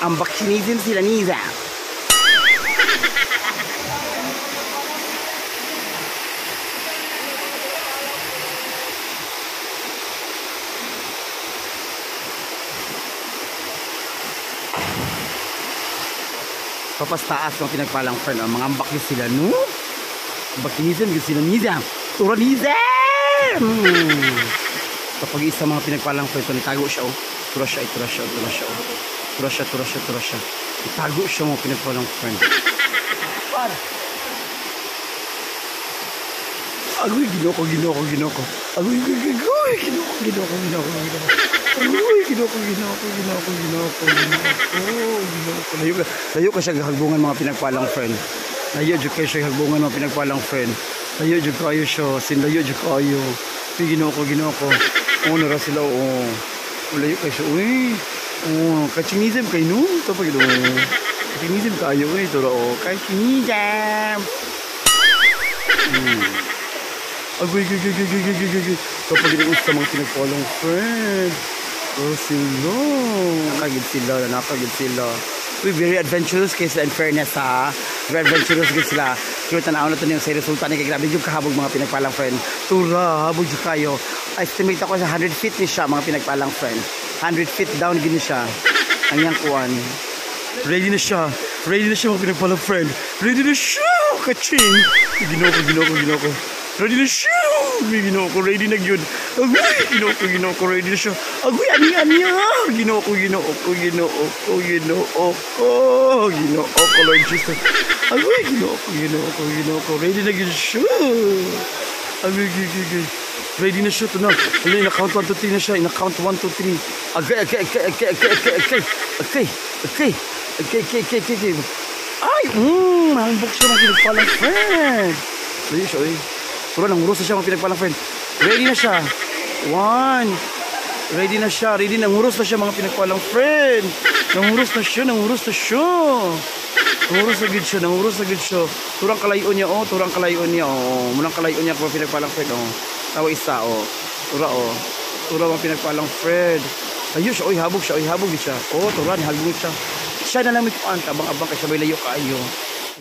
Ang baksinizim sila Niza. Papastaas ng pinagpalang friend. Ang mga ambakyo sila, no? Baksinizim sila Niza. Turanizim! Kapag isa mga pinagpalang friend, nitago siya, oh. Tura siya. Itago siya mga pinagpalang friend. Agoy, ginoko. Agoy, ginoko. Layo ka siya hagbungan mga pinagpalang friend. Layo jud kayo siya hagbungan mga pinagpalang friend. Layo jud kayo siya, sinlayo jud kayo. Ginoko. Ono ra sila, oh. Layo kayo siya, uy. Oh, kachinizim kayo, no? Ito pa gito. Kachinizim kayo, uy. Ito ra, oh. Kachinizim. Agoy. Kapag gito sa mga pinagpalang friend. Oh, sila. Nakagid sila. Uy, very adventurous kayo sila in fairness, ha? Very adventurous kayo sila. Kaya tanaw na ito yung sa resulta ni kay grabe yung kahabog mga pinagpalang friend. Tura, habog yung kayo. Estimate ako sa 100 feet ni siya mga pinagpalang friend. 100 feet down gini siya. Ang yang kuwan. Ready na siya mga pinagpalang friend. Ready na siya. Kaching. Ginoko. Ready na siya. Ginoko. Ready na yun. Agoy. Ginoko. Ready na siya. Agoy. Anya. Ginoko. Lord Jesus. Agoy. Ginoko. Ready na yun siya. Agoy. Ready na siya. Ito na. Ina-count 1, 2, 3 na siya. Ina-count 1, 2, 3. Okay. Ay. Mahambok siya mga pinagpalang friend. Ready siya. Puro nang urus na siya mga pinagpalang friend. Ready na siya. 1. Ready na siya. Nangurus na siya mga pinagpalang friend. Nangurus na siya. Nangurus na gid siya. Turang kalayon niya, oh. Munang kalayon niya mga pinagpalang friend, oh. Tawa isa, oh. Tura mga pinagpalang friend. Ayun siya, habog siya. Oh, tura, halbog siya. Siya na lang may kuan, abang-abang kasi may layo kaayo.